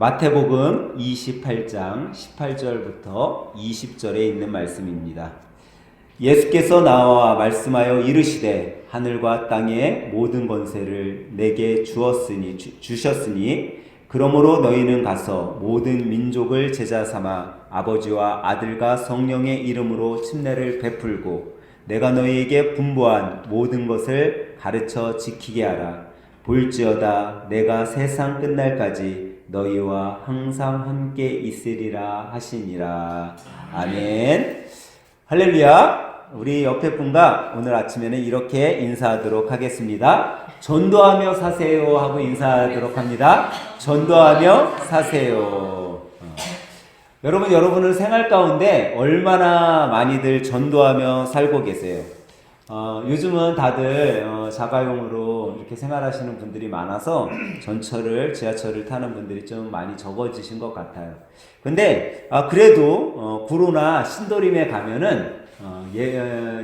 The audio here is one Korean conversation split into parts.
마태복음 28장 18절부터 20절에 있는 말씀입니다. 예수께서 나와 말씀하여 이르시되 하늘과 땅의 모든 권세를 내게 주셨으니 그러므로 너희는 가서 모든 민족을 제자 삼아 아버지와 아들과 성령의 이름으로 침례를 베풀고 내가 너희에게 분부한 모든 것을 가르쳐 지키게 하라. 볼지어다 내가 세상 끝날까지 너희와 항상 함께 있으리라 하시니라. 아멘. 할렐루야. 우리 옆에 분과 오늘 아침에는 이렇게 인사하도록 하겠습니다. 전도하며 사세요 하고 인사하도록 합니다. 전도하며 사세요. 여러분은 생활 가운데 얼마나 많이들 전도하며 살고 계세요? 요즘은 다들 자가용으로 이렇게 생활하시는 분들이 많아서 전철을, 지하철을 타는 분들이 좀 많이 적어지신 것 같아요. 근데 그래도 구로나 신도림에 가면은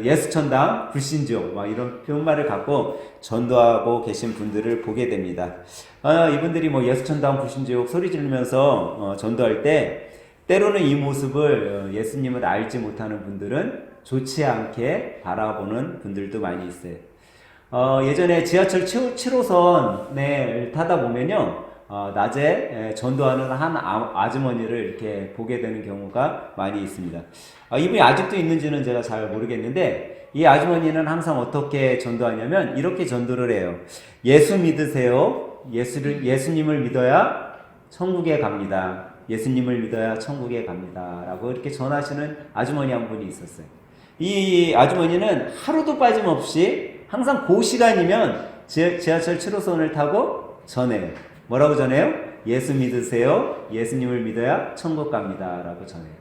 예수천당 불신지옥 막 이런 표현말을 갖고 전도하고 계신 분들을 보게 됩니다. 이분들이 뭐 예수천당 불신지옥 소리 지르면서 전도할 때 때로는 이 모습을 예수님을 알지 못하는 분들은 좋지 않게 바라보는 분들도 많이 있어요. 예전에 지하철 7호선을 타다 보면요, 낮에 전도하는 한 아주머니를 이렇게 보게 되는 경우가 많이 있습니다. 이분이 아직도 있는지는 제가 잘 모르겠는데, 이 아주머니는 항상 어떻게 전도하냐면, 이렇게 전도를 해요. 예수 믿으세요. 예수님을 믿어야 천국에 갑니다. 예수님을 믿어야 천국에 갑니다. 라고 이렇게 전하시는 아주머니 한 분이 있었어요. 이 아주머니는 하루도 빠짐없이 항상 그 시간이면 지하철 7호선을 타고 전해요. 뭐라고 전해요? 예수 믿으세요. 예수님을 믿어야 천국 갑니다. 라고 전해요.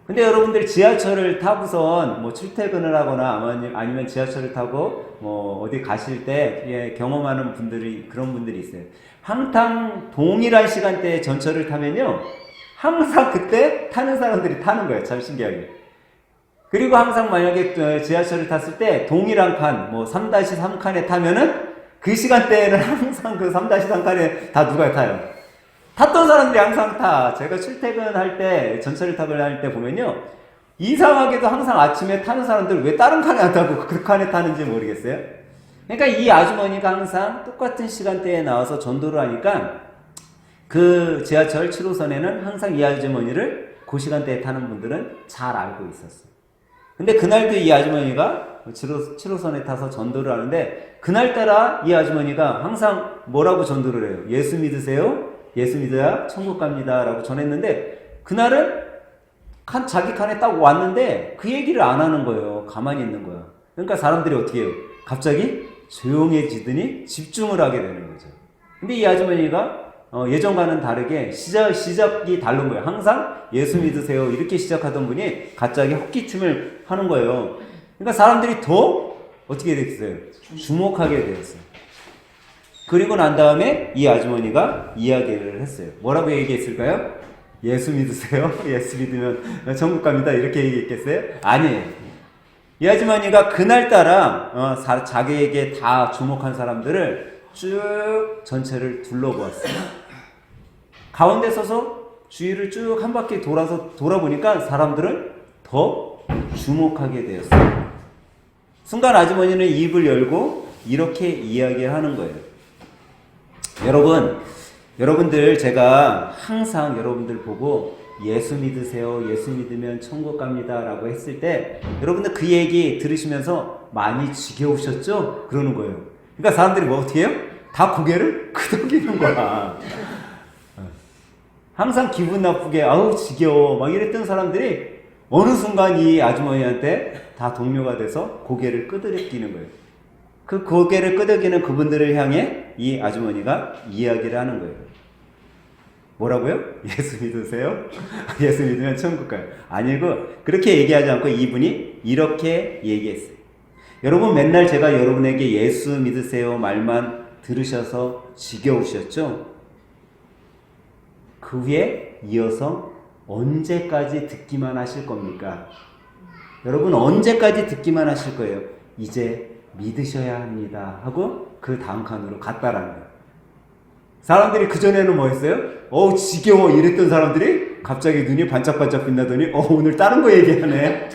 근데 여러분들 지하철을 타고선 뭐 출퇴근을 하거나 아니면 지하철을 타고 뭐 어디 가실 때 경험하는 분들이, 그런 분들이 있어요. 항상 동일한 시간대에 전철을 타면요, 항상 그때 타는 사람들이 타는 거예요. 참 신기하게. 그리고 항상 만약에 지하철을 탔을 때 동일한 칸, 뭐 3-3칸에 타면은 그 시간대에는 항상 그 3-3칸에 다 누가 타요? 탔던 사람들이 항상 타. 제가 출퇴근할 때, 전철을 타고 할 때 보면요, 이상하게도 항상 아침에 타는 사람들 왜 다른 칸에 안 타고 그 칸에 타는지 모르겠어요. 그러니까 이 아주머니가 항상 똑같은 시간대에 나와서 전도를 하니까 그 지하철 7호선에는 항상 이 아주머니를 그 시간대에 타는 분들은 잘 알고 있었어요. 근데 그날도 이 아주머니가 7호선에 타서 전도를 하는데, 그날따라 이 아주머니가 항상 뭐라고 전도를 해요? 예수 믿으세요? 예수 믿어야 천국 갑니다. 라고 전했는데, 그날은 자기 칸에 딱 왔는데 그 얘기를 안 하는 거예요. 가만히 있는 거야. 그러니까 사람들이 어떻게 해요? 갑자기 조용해지더니 집중을 하게 되는 거죠. 근데 이 아주머니가 예전과는 다르게 시작이 다른 거예요. 항상 예수 믿으세요 이렇게 시작하던 분이 갑자기 헛기침을 하는 거예요. 그러니까 사람들이 더 어떻게 됐어요? 주목하게 되었어요. 그리고 난 다음에 이 아주머니가 이야기를 했어요. 뭐라고 얘기했을까요? 예수 믿으세요? 예수 믿으면 천국 갑니다. 이렇게 얘기했겠어요? 아니에요. 이 아주머니가 그날따라 자기에게 다 주목한 사람들을 쭉 전체를 둘러보았어요. 가운데 서서 주위를 쭉 한 바퀴 돌아보니까 사람들은 더 주목하게 되었어요. 순간 아주머니는 입을 열고 이렇게 이야기하는 거예요. 여러분들 제가 항상 여러분들 보고 예수 믿으세요. 예수 믿으면 천국 갑니다. 라고 했을 때 여러분들 그 얘기 들으시면서 많이 지겨우셨죠? 그러는 거예요. 그러니까 사람들이 뭐 어떻게 해요? 다 고개를 끄덕이는 거야. 항상 기분 나쁘게 아우 지겨워 막 이랬던 사람들이 어느 순간 이 아주머니한테 다 동료가 돼서 고개를 끄덕이는 거예요. 그 고개를 끄덕이는 그분들을 향해 이 아주머니가 이야기를 하는 거예요. 뭐라고요? 예수 믿으세요? 예수 믿으면 천국 가요. 아니고 그렇게 얘기하지 않고 이분이 이렇게 얘기했어요. 여러분 맨날 제가 여러분에게 예수 믿으세요 말만 들으셔서 지겨우셨죠? 그 후에 이어서 언제까지 듣기만 하실 겁니까? 여러분 언제까지 듣기만 하실 거예요? 이제 믿으셔야 합니다 하고 그 다음 칸으로 갔다라는 거예요. 사람들이 그전에는 뭐 했어요? 지겨워 이랬던 사람들이 갑자기 눈이 반짝반짝 빛나더니 오늘 다른 거 얘기하네.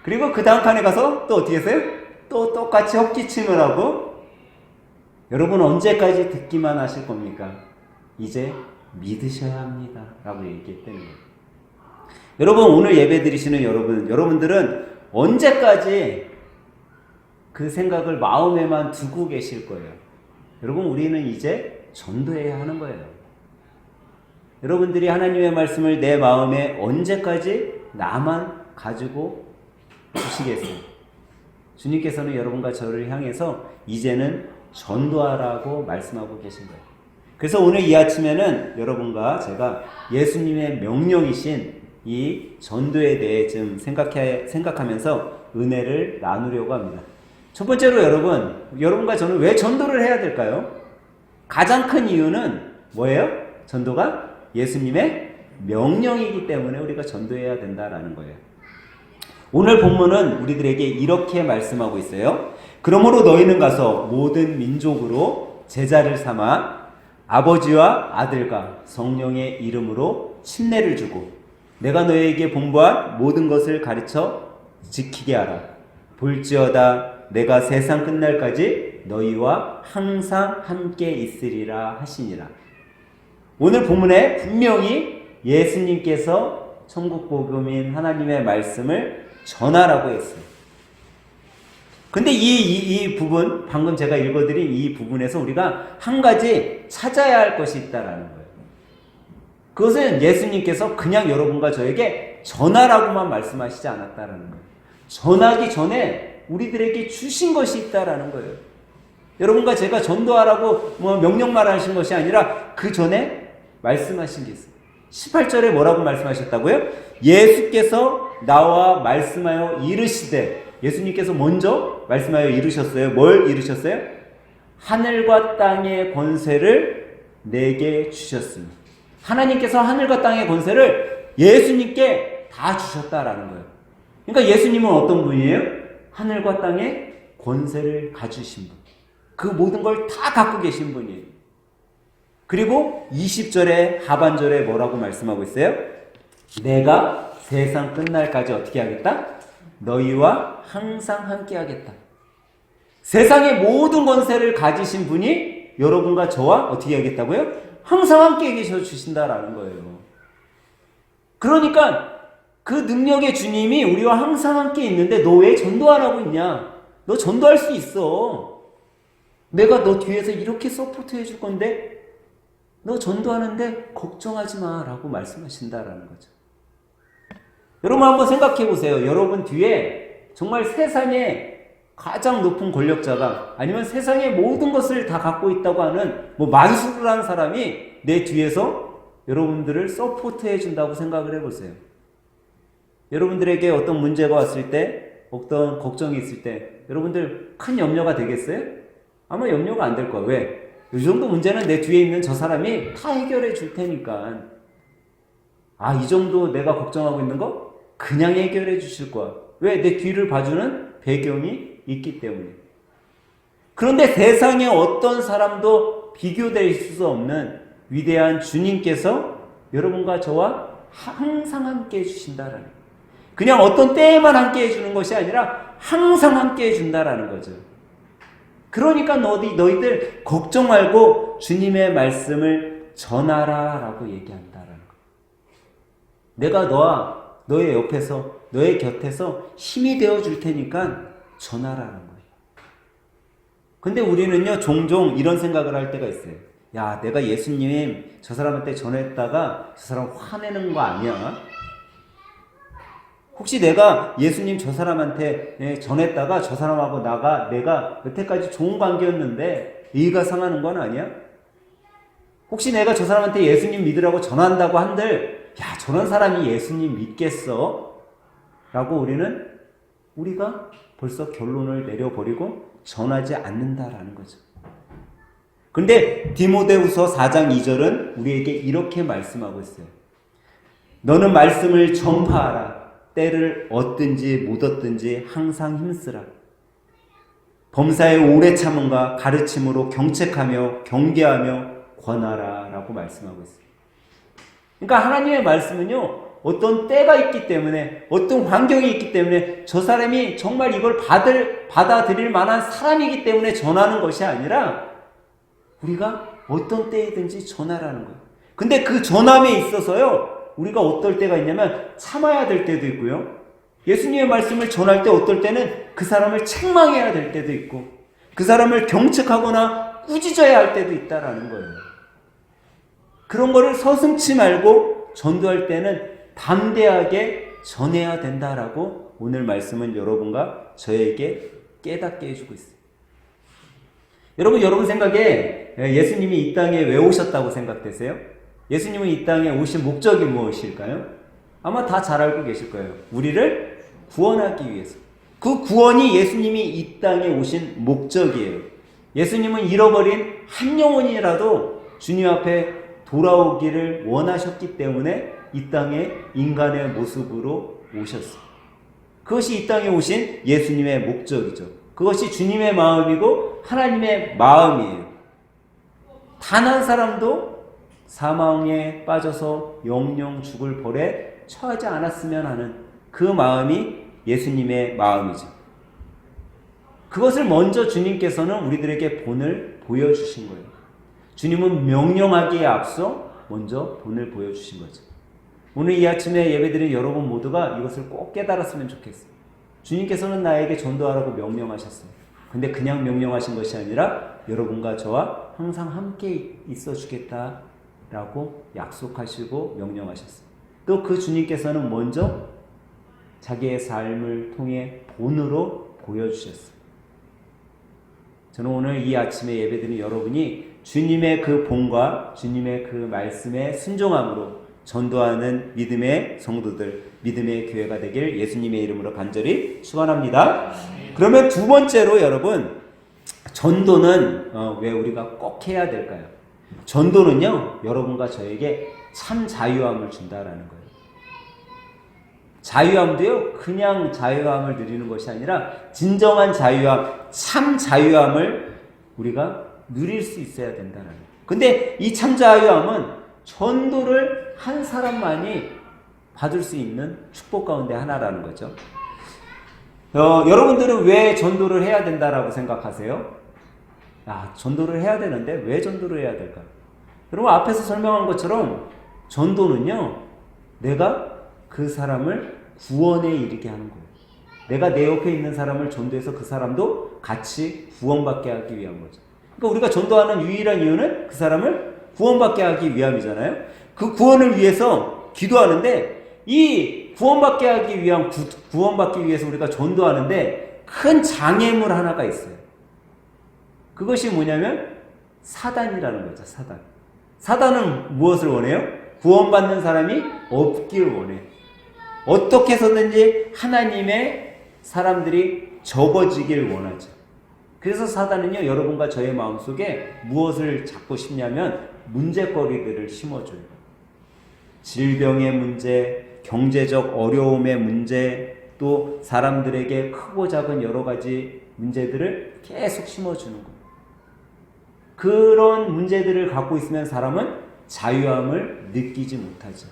그리고 그 다음 칸에 가서 또 어떻게 했어요? 또 똑같이 헛기침을 하고. 여러분 언제까지 듣기만 하실 겁니까? 이제 믿으셔야 합니다 라고 얘기했다는 거예요. 여러분 오늘 예배 드리시는 여러분들은 언제까지 그 생각을 마음에만 두고 계실 거예요? 여러분 우리는 이제 전도해야 하는 거예요. 여러분들이 하나님의 말씀을 내 마음에 언제까지 나만 가지고 주시겠어요? 주님께서는 여러분과 저를 향해서 이제는 전도하라고 말씀하고 계신 거예요. 그래서 오늘 이 아침에는 여러분과 제가 예수님의 명령이신 이 전도에 대해 좀 생각하면서 은혜를 나누려고 합니다. 첫 번째로 여러분과 저는 왜 전도를 해야 될까요? 가장 큰 이유는 뭐예요? 전도가 예수님의 명령이기 때문에 우리가 전도해야 된다라는 거예요. 오늘 본문은 우리들에게 이렇게 말씀하고 있어요. 그러므로 너희는 가서 모든 민족으로 제자를 삼아 아버지와 아들과 성령의 이름으로 침례를 주고 내가 너희에게 본부한 모든 것을 가르쳐 지키게 하라. 볼지어다 내가 세상 끝날까지 너희와 항상 함께 있으리라 하시니라. 오늘 본문에 분명히 예수님께서 천국 복음인 하나님의 말씀을 전하라고 했어요. 근데 이 부분, 방금 제가 읽어드린 이 부분에서 우리가 한 가지 찾아야 할 것이 있다라는 거예요. 그것은 예수님께서 그냥 여러분과 저에게 전하라고만 말씀하시지 않았다라는 거예요. 전하기 전에 우리들에게 주신 것이 있다라는 거예요. 여러분과 제가 전도하라고 명령만 하신 것이 아니라 그 전에 말씀하신 게 있어요. 18절에 뭐라고 말씀하셨다고요? 예수께서 나와 말씀하여 이르시되, 예수님께서 먼저 말씀하여 이르셨어요. 뭘 이르셨어요? 하늘과 땅의 권세를 내게 주셨습니다. 하나님께서 하늘과 땅의 권세를 예수님께 다 주셨다라는 거예요. 그러니까 예수님은 어떤 분이에요? 하늘과 땅의 권세를 가지신 분. 그 모든 걸 다 갖고 계신 분이에요. 그리고 20절에 하반절에 뭐라고 말씀하고 있어요? 내가 세상 끝날까지 어떻게 하겠다? 너희와 항상 함께 하겠다. 세상의 모든 권세를 가지신 분이 여러분과 저와 어떻게 하겠다고요? 항상 함께 계셔 주신다라는 거예요. 그러니까 그 능력의 주님이 우리와 항상 함께 있는데 너 왜 전도 안 하고 있냐? 너 전도할 수 있어. 내가 너 뒤에서 이렇게 서포트 해줄 건데 너 전도하는데 걱정하지 마라고 말씀하신다라는 거죠. 여러분 한번 생각해 보세요. 여러분 뒤에 정말 세상에 가장 높은 권력자가 아니면 세상의 모든 것을 다 갖고 있다고 하는 만수를 한 사람이 내 뒤에서 여러분들을 서포트해 준다고 생각을 해보세요. 여러분들에게 어떤 문제가 왔을 때, 어떤 걱정이 있을 때 여러분들 큰 염려가 되겠어요? 아마 염려가 안 될 거야. 왜? 이 정도 문제는 내 뒤에 있는 저 사람이 다 해결해 줄 테니까. 이 정도 내가 걱정하고 있는 거 그냥 해결해 주실 거야. 왜? 내 뒤를 봐주는 배경이 있기 때문에. 그런데 세상에 어떤 사람도 비교될 수 없는 위대한 주님께서 여러분과 저와 항상 함께 해주신다라는 거예요. 그냥 어떤 때에만 함께 해주는 것이 아니라 항상 함께 해준다라는 거죠. 그러니까 너희들 걱정 말고 주님의 말씀을 전하라 라고 얘기한다라는 거예요. 내가 너의 옆에서 너의 곁에서 힘이 되어줄 테니까 전하라는 거예요. 근데 우리는요 종종 이런 생각을 할 때가 있어요. 야, 내가 예수님 저 사람한테 전했다가 저 사람 화내는 거 아니야? 혹시 내가 예수님 저 사람한테 전했다가 저 사람하고 내가 여태까지 좋은 관계였는데 이의가 상하는 건 아니야? 혹시 내가 저 사람한테 예수님 믿으라고 전한다고 한들 야, 저런 사람이 예수님 믿겠어? 라고 우리가 벌써 결론을 내려버리고 전하지 않는다라는 거죠. 근데 디모데후서 4장 2절은 우리에게 이렇게 말씀하고 있어요. 너는 말씀을 전파하라. 때를 얻든지 못 얻든지 항상 힘쓰라. 범사의 오래 참음과 가르침으로 경책하며 경계하며 권하라 라고 말씀하고 있어요. 그러니까 하나님의 말씀은요, 어떤 때가 있기 때문에, 어떤 환경이 있기 때문에 저 사람이 정말 이걸 받아들일 만한 사람이기 때문에 전하는 것이 아니라 우리가 어떤 때이든지 전하라는 거예요. 근데 그 전함에 있어서요, 우리가 어떨 때가 있냐면 참아야 될 때도 있고요. 예수님의 말씀을 전할 때 어떨 때는 그 사람을 책망해야 될 때도 있고, 그 사람을 경책하거나 꾸짖어야 할 때도 있다라는 거예요. 그런 거를 서슴지 말고 전도할 때는 담대하게 전해야 된다라고 오늘 말씀은 여러분과 저에게 깨닫게 해주고 있어요. 여러분 생각에 예수님이 이 땅에 왜 오셨다고 생각되세요? 예수님은 이 땅에 오신 목적이 무엇일까요? 아마 다 잘 알고 계실 거예요. 우리를 구원하기 위해서. 그 구원이 예수님이 이 땅에 오신 목적이에요. 예수님은 잃어버린 한 영혼이라도 주님 앞에 돌아오기를 원하셨기 때문에 이 땅에 인간의 모습으로 오셨어요. 그것이 이 땅에 오신 예수님의 목적이죠. 그것이 주님의 마음이고 하나님의 마음이에요. 단 한 사람도 사망에 빠져서 영영 죽을 벌에 처하지 않았으면 하는 그 마음이 예수님의 마음이죠. 그것을 먼저 주님께서는 우리들에게 본을 보여주신 거예요. 주님은 명령하기에 앞서 먼저 본을 보여주신 거죠. 오늘 이 아침에 예배드린 여러분 모두가 이것을 꼭 깨달았으면 좋겠어요. 주님께서는 나에게 전도하라고 명령하셨어요. 근데 그냥 명령하신 것이 아니라 여러분과 저와 항상 함께 있어 주겠다라고 약속하시고 명령하셨어요. 또 그 주님께서는 먼저 자기의 삶을 통해 본으로 보여주셨어요. 저는 오늘 이 아침에 예배드린 여러분이 주님의 그 본과 주님의 그 말씀에 순종함으로 전도하는 믿음의 성도들, 믿음의 교회가 되길 예수님의 이름으로 간절히 축원합니다. 그러면 두 번째로 여러분, 전도는 왜 우리가 꼭 해야 될까요? 전도는요, 여러분과 저에게 참 자유함을 준다라는 거예요. 자유함도요, 그냥 자유함을 누리는 것이 아니라 진정한 자유함, 참 자유함을 우리가 누릴 수 있어야 된다는 거예요. 근데 이 참 자유함은 전도를 한 사람만이 받을 수 있는 축복 가운데 하나라는 거죠. 여러분들은 왜 전도를 해야 된다라고 생각하세요? 전도를 해야 되는데 왜 전도를 해야 될까? 여러분 앞에서 설명한 것처럼 전도는요, 내가 그 사람을 구원에 이르게 하는 거예요. 내가 내 옆에 있는 사람을 전도해서 그 사람도 같이 구원받게 하기 위한 거죠. 그러니까 우리가 전도하는 유일한 이유는 그 사람을 구원받게 하기 위함이잖아요. 그 구원을 위해서 기도하는데, 이 구원받게 하기 위한 구원받기 위해서 우리가 전도하는데 큰 장애물 하나가 있어요. 그것이 뭐냐면 사단이라는 거죠. 사단은 무엇을 원해요? 구원받는 사람이 없길 원해요. 어떻게 해서든지 하나님의 사람들이 적어지길 원하죠. 그래서 사단은요, 여러분과 저의 마음속에 무엇을 잡고 싶냐면 문제거리들을 심어줘요. 질병의 문제, 경제적 어려움의 문제, 또 사람들에게 크고 작은 여러 가지 문제들을 계속 심어주는 거예요. 그런 문제들을 갖고 있으면 사람은 자유함을 느끼지 못하죠.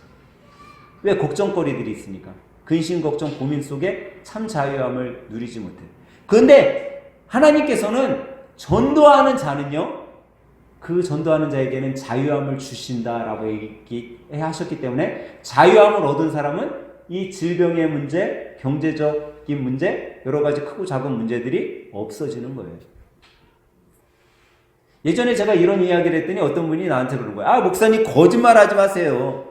왜? 걱정거리들이 있으니까. 근심, 걱정, 고민 속에 참 자유함을 누리지 못해요. 그런데 하나님께서는 전도하는 자는요, 그 전도하는 자에게는 자유함을 주신다라고 얘기하셨기 때문에 자유함을 얻은 사람은 이 질병의 문제, 경제적인 문제, 여러 가지 크고 작은 문제들이 없어지는 거예요. 예전에 제가 이런 이야기를 했더니 어떤 분이 나한테 그러는 거예요. 목사님 거짓말 하지 마세요.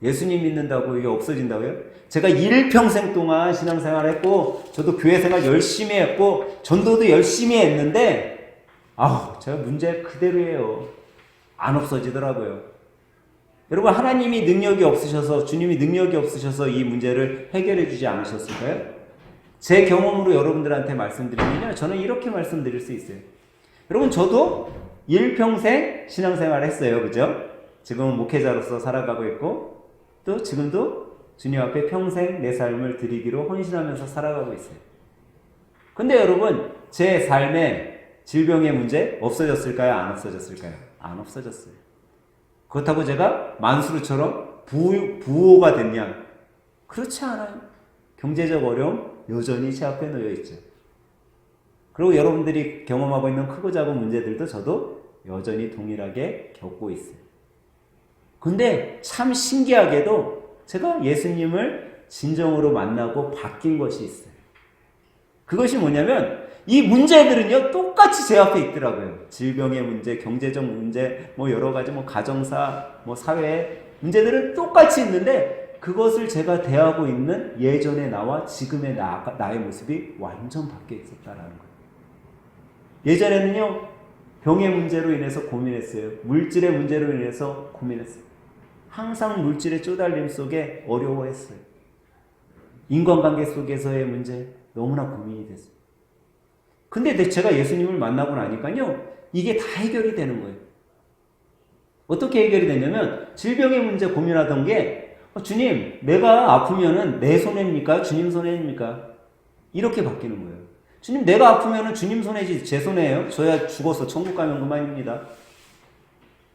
예수님 믿는다고 이게 없어진다고요? 제가 일평생 동안 신앙생활을 했고, 저도 교회생활 열심히 했고, 전도도 열심히 했는데, 제가 문제 그대로예요. 안 없어지더라고요. 여러분, 하나님이 능력이 없으셔서, 주님이 능력이 없으셔서 이 문제를 해결해 주지 않으셨을까요? 제 경험으로 여러분들한테 말씀드리면요, 저는 이렇게 말씀드릴 수 있어요. 여러분, 저도 일평생 신앙생활을 했어요. 그죠? 지금은 목회자로서 살아가고 있고, 또 지금도 주님 앞에 평생 내 삶을 드리기로 헌신하면서 살아가고 있어요. 근데 여러분, 제 삶에 질병의 문제 없어졌을까요? 안 없어졌을까요? 안 없어졌어요. 그렇다고 제가 만수르처럼 부호가 됐냐? 그렇지 않아요. 경제적 어려움 여전히 제 앞에 놓여 있죠. 그리고 여러분들이 경험하고 있는 크고 작은 문제들도 저도 여전히 동일하게 겪고 있어요. 근데 참 신기하게도 제가 예수님을 진정으로 만나고 바뀐 것이 있어요. 그것이 뭐냐면 이 문제들은요 똑같이 제 앞에 있더라고요. 질병의 문제, 경제적 문제, 뭐 여러 가지 뭐 가정사, 뭐 사회 문제들은 똑같이 있는데 그것을 제가 대하고 있는 예전의 나와 지금의 나의 모습이 완전 바뀌어 있었다라는 거예요. 예전에는요 병의 문제로 인해서 고민했어요. 물질의 문제로 인해서 고민했어요. 항상 물질의 쪼달림 속에 어려워했어요. 인간관계 속에서의 문제 너무나 고민이 됐어요. 근데 제가 예수님을 만나고 나니까요 이게 다 해결이 되는 거예요. 어떻게 해결이 되냐면 질병의 문제 고민하던 게 주님 내가 아프면은 내 손해입니까? 주님 손해입니까? 이렇게 바뀌는 거예요. 주님 내가 아프면은 주님 손해지 제 손해예요? 저야 죽어서 천국 가면 그만입니다.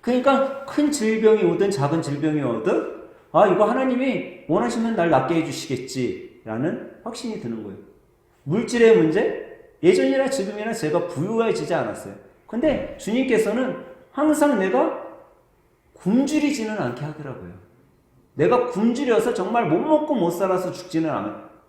그러니까 큰 질병이 오든 작은 질병이 오든 이거 하나님이 원하시면 날 낫게 해주시겠지라는 확신이 드는 거예요. 물질의 문제? 예전이나 지금이나 제가 부유해지지 않았어요. 근데 주님께서는 항상 내가 굶주리지는 않게 하더라고요. 내가 굶주려서 정말 못 먹고 못 살아서 죽지는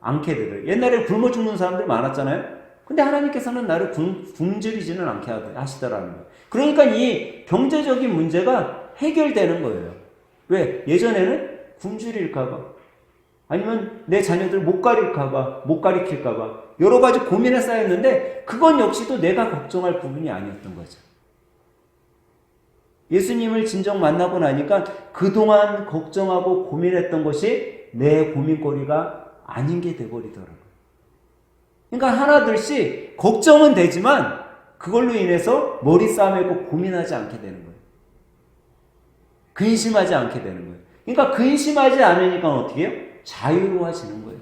않게 되더라고요. 옛날에 굶어 죽는 사람들 많았잖아요. 근데 하나님께서는 나를 굶주리지는 않게 하시더라는 거예요. 그러니까 이 경제적인 문제가 해결되는 거예요. 왜? 예전에는 굶주릴까봐 아니면 내 자녀들 못 가르칠까봐 여러 가지 고민에 쌓였는데 그건 역시도 내가 걱정할 부분이 아니었던 거죠. 예수님을 진정 만나고 나니까 그동안 걱정하고 고민했던 것이 내 고민거리가 아닌 게 돼버리더라고요. 그러니까 하나둘씩 걱정은 되지만 그걸로 인해서 머리 싸매고 고민하지 않게 되는 거예요. 근심하지 않게 되는 거예요. 그러니까 근심하지 않으니까 어떻게 해요? 자유로워지는 거예요.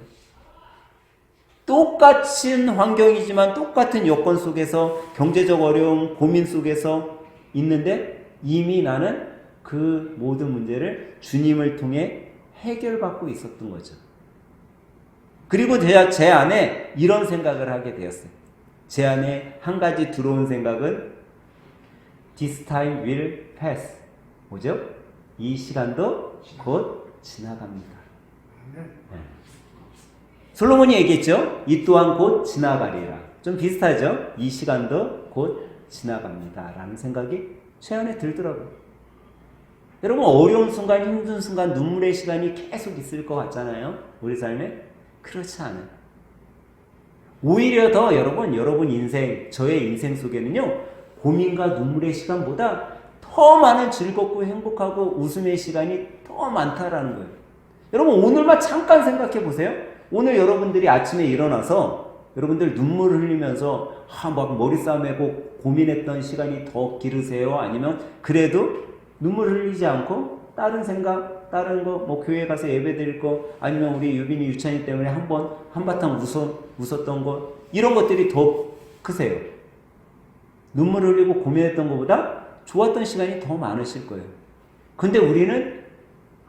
똑같은 환경이지만 똑같은 여건 속에서 경제적 어려움, 고민 속에서 있는데 이미 나는 그 모든 문제를 주님을 통해 해결받고 있었던 거죠. 그리고 제 안에 이런 생각을 하게 되었어요. 제 안에 한 가지 들어온 생각은 This time will pass. 뭐죠? 이 시간도 곧 지나갑니다. 네. 솔로몬이 얘기했죠. 이 또한 곧 지나가리라. 좀 비슷하죠. 이 시간도 곧 지나갑니다 라는 생각이 제 안에 들더라고요. 여러분 어려운 순간, 힘든 순간, 눈물의 시간이 계속 있을 것 같잖아요. 우리 삶에. 그렇지 않아요. 오히려 더 여러분 인생, 저의 인생 속에는요 고민과 눈물의 시간보다 더 많은 즐겁고 행복하고 웃음의 시간이 더 많다라는 거예요. 여러분 오늘만 잠깐 생각해 보세요. 오늘 여러분들이 아침에 일어나서 여러분들 눈물을 흘리면서 막 머리 싸매고 고민했던 시간이 더 길으세요? 아니면 그래도 눈물을 흘리지 않고 다른 생각, 다른 거, 뭐 교회 가서 예배 드릴 거, 아니면 우리 유빈이 유찬이 때문에 한바탕 웃었던 거, 이런 것들이 더 크세요. 눈물을 흘리고 고민했던 것보다 좋았던 시간이 더 많으실 거예요. 근데 우리는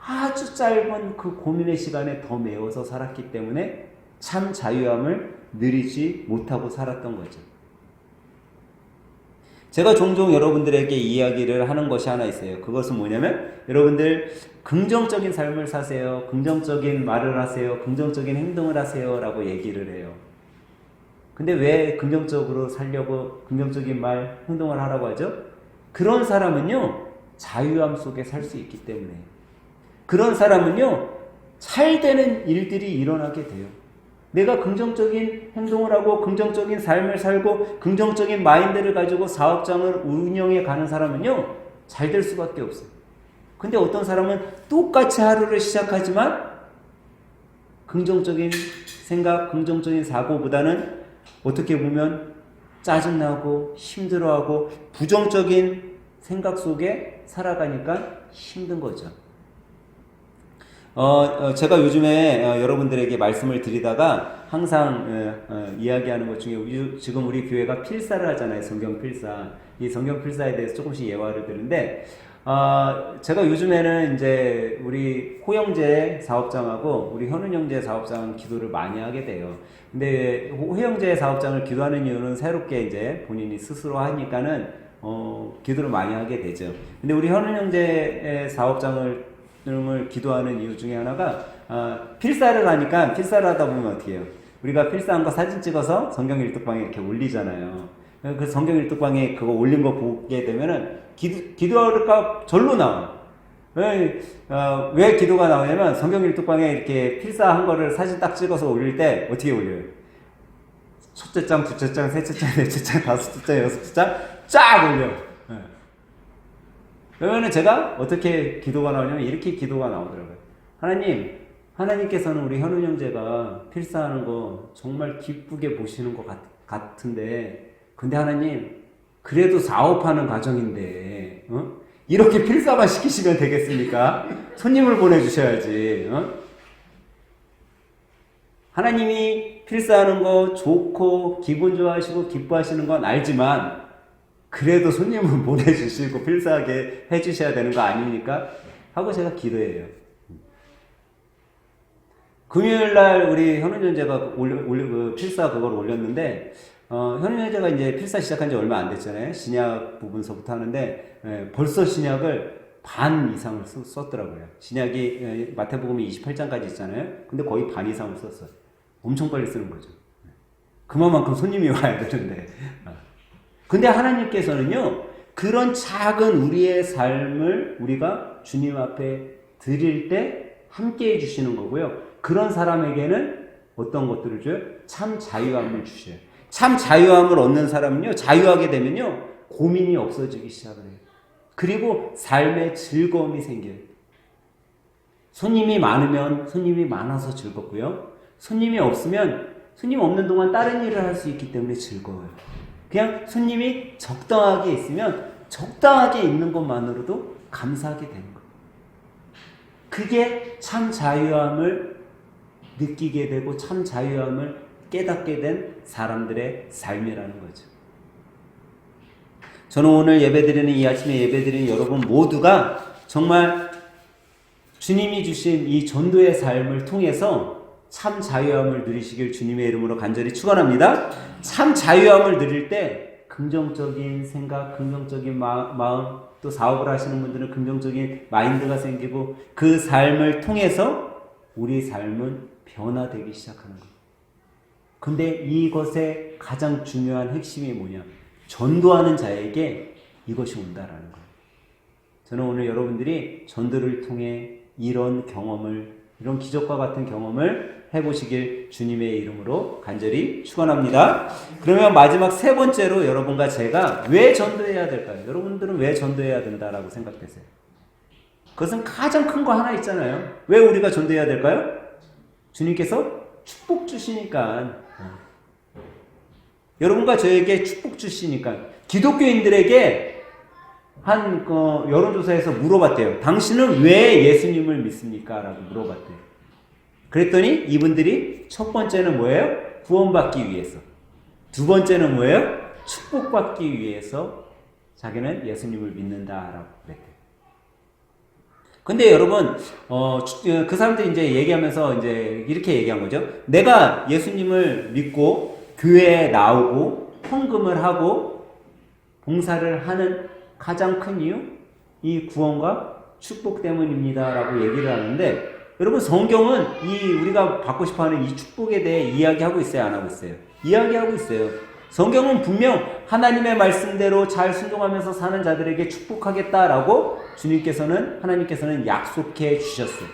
아주 짧은 그 고민의 시간에 더 매워서 살았기 때문에 참 자유함을 누리지 못하고 살았던 거죠. 제가 종종 여러분들에게 이야기를 하는 것이 하나 있어요. 그것은 뭐냐면 여러분들 긍정적인 삶을 사세요. 긍정적인 말을 하세요. 긍정적인 행동을 하세요. 라고 얘기를 해요. 근데 왜 긍정적으로 살려고 긍정적인 말, 행동을 하라고 하죠? 그런 사람은요 자유함 속에 살 수 있기 때문에 그런 사람은요 잘 되는 일들이 일어나게 돼요. 내가 긍정적인 행동을 하고 긍정적인 삶을 살고 긍정적인 마인드를 가지고 사업장을 운영해 가는 사람은요 잘 될 수밖에 없어요. 근데 어떤 사람은 똑같이 하루를 시작하지만 긍정적인 생각, 긍정적인 사고보다는 어떻게 보면 짜증나고 힘들어하고 부정적인 생각 속에 살아가니까 힘든 거죠. 제가 요즘에 여러분들에게 말씀을 드리다가 항상 이야기하는 것 중에 지금 우리 교회가 필사를 하잖아요. 성경 필사. 이 성경 필사에 대해서 조금씩 예화를 드는데 제가 요즘에는 이제 우리 호영재 사업장하고 우리 현은 형제 사업장 기도를 많이 하게 돼요. 근데 호영재 사업장을 기도하는 이유는 새롭게 이제 본인이 스스로 하니까는 기도를 많이 하게 되죠. 근데 우리 현은 형제 사업장을 기도하는 이유 중에 하나가 필사를 하니까 필사를 하다 보면 어떻게 해요? 우리가 필사한 거 사진 찍어서 성경 일독방에 이렇게 올리잖아요. 그 성경 일독방에 그거 올린 거 보게 되면은 기도가 절로 나와. 왜 기도가 나오냐면 성경 일독방에 이렇게 필사한 거를 사진 딱 찍어서 올릴 때 어떻게 올려요? 첫째 장, 둘째 장, 셋째 장, 넷째 장, 다섯째 장, 여섯째 장 쫙 올려. 그러면은 제가 어떻게 기도가 나오냐면 이렇게 기도가 나오더라고요. 하나님께서는 우리 현우 형제가 필사하는 거 정말 기쁘게 보시는 것 같은데, 근데 하나님, 그래도 사업하는 가정인데, 이렇게 필사만 시키시면 되겠습니까? 손님을 보내주셔야지, 하나님이 필사하는 거 좋고, 기분 좋아하시고, 기뻐하시는 건 알지만, 그래도 손님을 보내주시고, 필사하게 해주셔야 되는 거 아닙니까? 하고 제가 기도해요. 금요일날 우리 현우 형제가 필사 그걸 올렸는데, 현우 형제가 이제 필사 시작한 지 얼마 안 됐잖아요. 신약 부분서부터 하는데, 벌써 신약을 반 이상을 썼더라고요. 신약이 마태복음이 28장까지 있잖아요. 근데 거의 반 이상을 썼어요. 엄청 빨리 쓰는 거죠. 그만큼 손님이 와야 되는데. 근데 하나님께서는요, 그런 작은 우리의 삶을 우리가 주님 앞에 드릴 때 함께 해주시는 거고요. 그런 사람에게는 어떤 것들을 줘요? 참 자유함을 주셔요. 참 자유함을 얻는 사람은요, 자유하게 되면요, 고민이 없어지기 시작을 해요. 그리고 삶에 즐거움이 생겨요. 손님이 많으면 손님이 많아서 즐겁고요. 손님이 없으면 손님 없는 동안 다른 일을 할 수 있기 때문에 즐거워요. 그냥 손님이 적당하게 있으면 적당하게 있는 것만으로도 감사하게 되는 거예요. 그게 참 자유함을 느끼게 되고 참 자유함을 깨닫게 된 사람들의 삶이라는 거죠. 저는 오늘 예배드리는 이 아침에 예배드리는 여러분 모두가 정말 주님이 주신 이 전도의 삶을 통해서 참 자유함을 누리시길 주님의 이름으로 간절히 축원합니다. 참 자유함을 누릴 때 긍정적인 생각, 긍정적인 마음, 또 사업을 하시는 분들은 긍정적인 마인드가 생기고 그 삶을 통해서 우리 삶은 변화되기 시작하는 거예요. 근데 이것의 가장 중요한 핵심이 뭐냐? 전도하는 자에게 이것이 온다라는 거예요. 저는 오늘 여러분들이 전도를 통해 이런 경험을, 이런 기적과 같은 경험을 해보시길 주님의 이름으로 간절히 축원합니다. 그러면 마지막 세 번째로 여러분과 제가 왜 전도해야 될까요? 여러분들은 왜 전도해야 된다라고 생각되세요? 그것은 가장 큰 거 하나 있잖아요. 왜 우리가 전도해야 될까요? 주님께서 축복 주시니까. 여러분과 저에게 축복 주시니까. 기독교인들에게 한 여론조사에서 물어봤대요. 당신은 왜 예수님을 믿습니까? 라고 물어봤대요. 그랬더니 이분들이 첫 번째는 뭐예요? 구원받기 위해서. 두 번째는 뭐예요? 축복받기 위해서 자기는 예수님을 믿는다라고 그랬대요. 근데 여러분, 그 사람들이 이제 얘기하면서 이제 이렇게 얘기한 거죠. 내가 예수님을 믿고 교회에 나오고 헌금을 하고 봉사를 하는 가장 큰 이유? 이 구원과 축복 때문입니다라고 얘기를 하는데, 여러분 성경은 우리가 받고 싶어하는 이 축복에 대해 이야기하고 있어요, 안 하고 있어요? 이야기하고 있어요. 성경은 분명 하나님의 말씀대로 잘 순종하면서 사는 자들에게 축복하겠다라고 하나님께서는 약속해 주셨어요.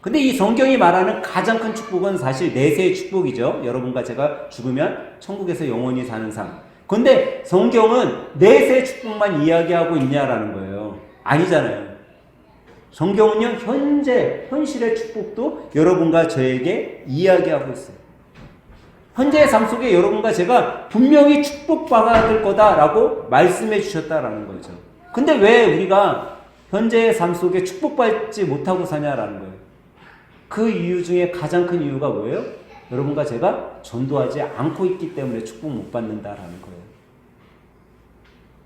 근데 이 성경이 말하는 가장 큰 축복은 사실 내세의 축복이죠. 여러분과 제가 죽으면 천국에서 영원히 사는 삶. 근데 성경은 내세의 축복만 이야기하고 있냐라는 거예요. 아니잖아요. 성경은요, 현실의 축복도 여러분과 저에게 이야기하고 있어요. 현재의 삶 속에 여러분과 제가 분명히 축복받을 거다라고 말씀해 주셨다라는 거죠. 근데 왜 우리가 현재의 삶 속에 축복받지 못하고 사냐라는 거예요. 그 이유 중에 가장 큰 이유가 뭐예요? 여러분과 제가 전도하지 않고 있기 때문에 축복 못 받는다라는 거예요.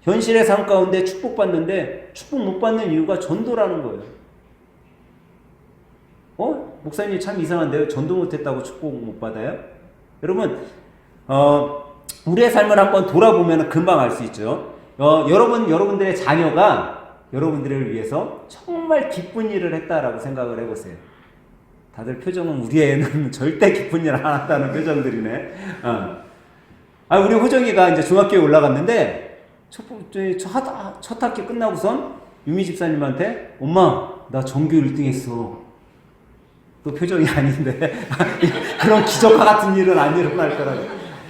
현실의 삶 가운데 축복받는데 축복 못 받는 이유가 전도라는 거예요. 목사님 참 이상한데요. 전도 못했다고 축복 못 받아요? 여러분, 우리의 삶을 한번 돌아보면 금방 알 수 있죠. 여러분들의 자녀가 여러분들을 위해서 정말 기쁜 일을 했다라고 생각을 해보세요. 다들 표정은 우리 애는 절대 기쁜 일 안 한다는 표정들이네. 우리 호정이가 이제 중학교에 올라갔는데 첫 학기 끝나고선 유미 집사님한테 엄마 나 전교 1등 했어. 또 표정이 아닌데 그런 기적과 같은 일은 안 일어날 거라고.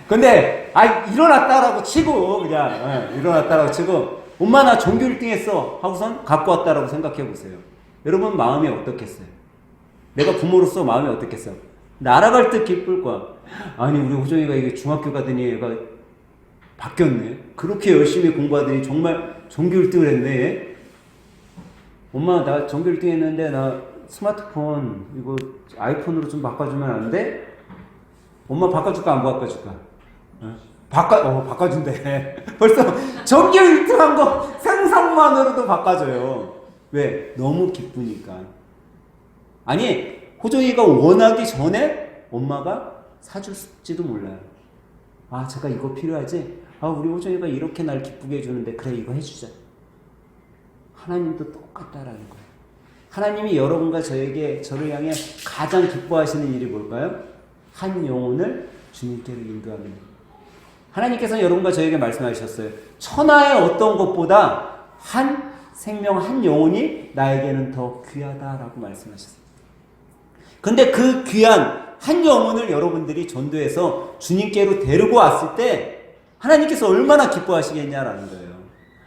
근데 일어났다라고 치고 그냥 일어났다라고 치고 엄마 나 전교 1등 했어 하고선 갖고 왔다라고 생각해 보세요. 여러분 마음이 어떻겠어요? 내가 부모로서 마음이 어떻겠어? 날아갈 듯 기쁠 거야. 아니 우리 호정이가 이게 중학교 가더니 얘가 바뀌었네. 그렇게 열심히 공부하더니 정말 전교 1등을 했네. 엄마 나 전교 1등 했는데 나 스마트폰 이거 아이폰으로 좀 바꿔주면 안 돼? 엄마 바꿔줄까 안 바꿔줄까? 바꿔준대. 벌써 전교 1등 한 거 상상만으로도 바꿔줘요. 왜? 너무 기쁘니까. 아니 호정이가 원하기 전에 엄마가 사줄지도 몰라요. 제가 이거 필요하지? 우리 호정이가 이렇게 날 기쁘게 해주는데 그래 이거 해주자. 하나님도 똑같다라는 거예요. 하나님이 여러분과 저를 향해 가장 기뻐하시는 일이 뭘까요? 한 영혼을 주님께로 인도하는 것. 하나님께서는 여러분과 저에게 말씀하셨어요. 천하의 어떤 것보다 한 생명, 한 영혼이 나에게는 더 귀하다라고 말씀하셨어요. 근데 그 귀한 한 영혼을 여러분들이 전도해서 주님께로 데리고 왔을 때 하나님께서 얼마나 기뻐하시겠냐라는 거예요.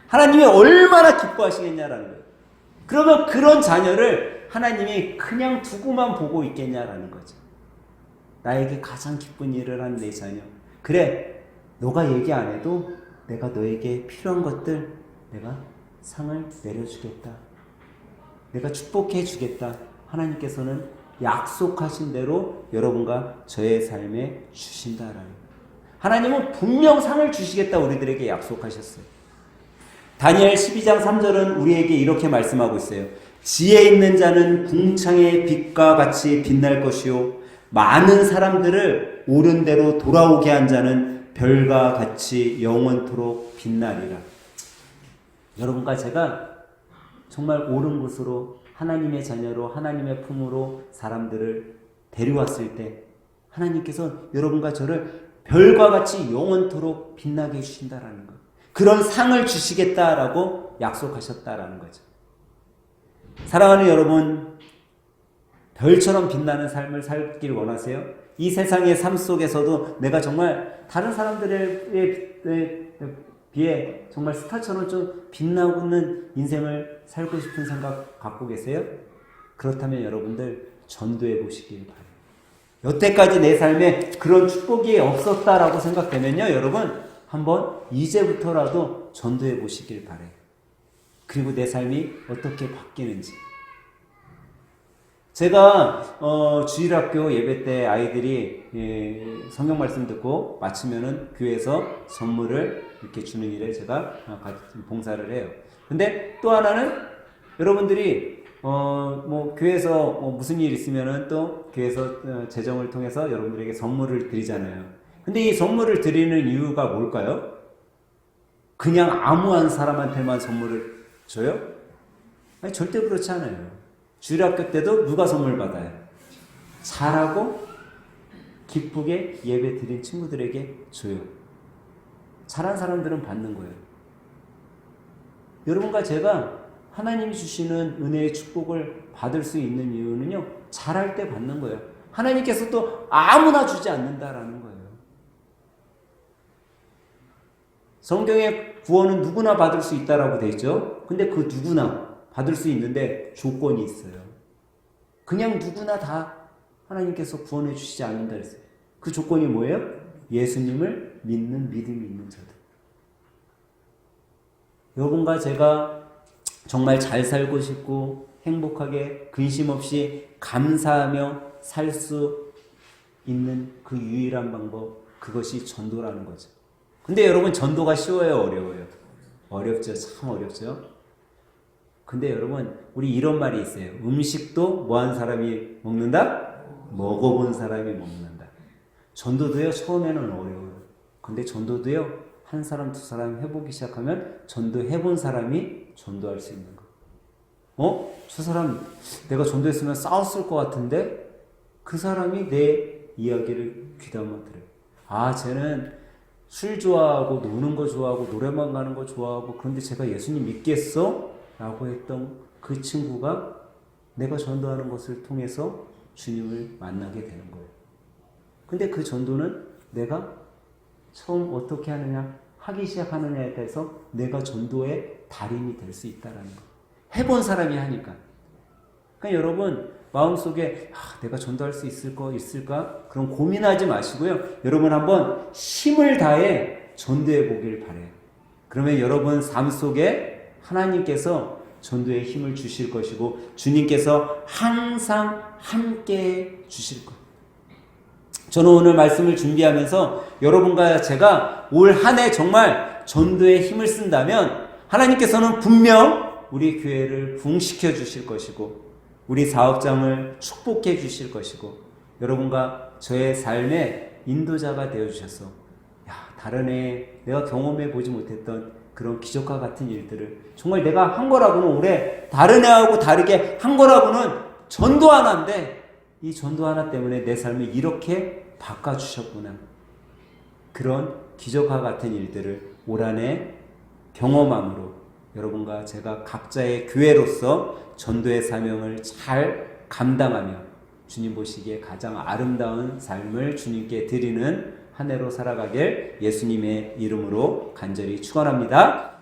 하나님이 얼마나 기뻐하시겠냐라는 거예요. 그러면 그런 자녀를 하나님이 그냥 두고만 보고 있겠냐라는 거죠. 나에게 가장 기쁜 일을 한 내 자녀. 그래, 너가 얘기 안 해도 내가 너에게 필요한 것들 내가 상을 내려주겠다. 내가 축복해 주겠다. 하나님께서는 약속하신 대로 여러분과 저의 삶에 주신다라는 거예요. 하나님은 분명 상을 주시겠다 우리들에게 약속하셨어요. 다니엘 12장 3절은 우리에게 이렇게 말씀하고 있어요. 지혜 있는 자는 궁창의 빛과 같이 빛날 것이요 많은 사람들을 옳은 대로 돌아오게 한 자는 별과 같이 영원토록 빛나리라. 여러분과 제가 정말 옳은 곳으로 하나님의 자녀로 하나님의 품으로 사람들을 데려왔을 때 하나님께서 여러분과 저를 별과 같이 영원토록 빛나게 해주신다라는 것. 그런 상을 주시겠다라고 약속하셨다라는 거죠. 사랑하는 여러분, 별처럼 빛나는 삶을 살길 원하세요? 이 세상의 삶 속에서도 내가 정말 다른 사람들에 비해 정말 스타처럼 좀 빛나고 있는 인생을 살고 싶은 생각 갖고 계세요? 그렇다면 여러분들 전도해 보시길 바래요. 여태까지 내 삶에 그런 축복이 없었다라고 생각되면요, 여러분 한번 이제부터라도 전도해 보시길 바래요. 그리고 내 삶이 어떻게 바뀌는지. 제가 주일학교 예배 때 아이들이 성경 말씀 듣고 마치면은 교회에서 선물을 이렇게 주는 일에 제가 봉사를 해요. 근데 또 하나는 여러분들이 교회에서 무슨 일 있으면은 또 교회에서 재정을 통해서 여러분들에게 선물을 드리잖아요. 근데 이 선물을 드리는 이유가 뭘까요? 그냥 아무한 사람한테만 선물을 줘요? 아니, 절대 그렇지 않아요. 주일학교 때도 누가 선물 받아요? 잘하고 기쁘게 예배 드린 친구들에게 줘요. 잘한 사람들은 받는 거예요. 여러분과 제가 하나님이 주시는 은혜의 축복을 받을 수 있는 이유는요, 잘할 때 받는 거예요. 하나님께서 또 아무나 주지 않는다라는 거예요. 성경에 구원은 누구나 받을 수 있다라고 되어 있죠. 근데 그 누구나 받을 수 있는데 조건이 있어요. 그냥 누구나 다 하나님께서 구원해 주시지 않는다 그랬어요. 그 조건이 뭐예요? 예수님을 믿는 믿음이 있는 자들. 여러분과 제가 정말 잘 살고 싶고 행복하게 근심 없이 감사하며 살 수 있는 그 유일한 방법, 그것이 전도라는 거죠. 근데 여러분, 전도가 쉬워요, 어려워요? 어렵죠. 참 어렵죠. 근데 여러분, 우리 이런 말이 있어요. 음식도 뭐 한 사람이 먹는다? 먹어본 사람이 먹는다. 전도도요, 처음에는 어려워요. 근데 전도도요, 한 사람, 두 사람 해보기 시작하면 전도해본 사람이 전도할 수 있는 거. 저 사람 내가 전도했으면 싸웠을 것 같은데 그 사람이 내 이야기를 귀담아 들어요. 아, 쟤는 술 좋아하고 노는 거 좋아하고 노래방 가는 거 좋아하고 그런데 제가 예수님 믿겠어? 라고 했던 그 친구가 내가 전도하는 것을 통해서 주님을 만나게 되는 거예요. 근데 그 전도는 내가 처음 어떻게 하느냐, 하기 시작하느냐에 따라서 내가 전도의 달인이 될 수 있다라는 거. 해본 사람이 하니까. 그러니까 여러분, 마음속에 내가 전도할 수 있을까? 그런 고민하지 마시고요. 여러분 한번 힘을 다해 전도해 보길 바래요. 그러면 여러분 삶 속에 하나님께서 전도에 힘을 주실 것이고 주님께서 항상 함께 주실 거예요. 저는 오늘 말씀을 준비하면서 여러분과 제가 올 한 해 정말 전도에 힘을 쓴다면 하나님께서는 분명 우리 교회를 부흥시켜 주실 것이고 우리 사업장을 축복해 주실 것이고 여러분과 저의 삶의 인도자가 되어주셔서 다른 해 내가 경험해 보지 못했던 그런 기적과 같은 일들을 정말 내가 한 거라고는 올해 다른 해하고 다르게 한 거라고는 전도 하나인데 이 전도 하나 때문에 내 삶을 이렇게 바꿔주셨구나. 그런 기적과 같은 일들을 올 한 해 경험함으로 여러분과 제가 각자의 교회로서 전도의 사명을 잘 감당하며 주님 보시기에 가장 아름다운 삶을 주님께 드리는 한 해로 살아가길 예수님의 이름으로 간절히 축원합니다.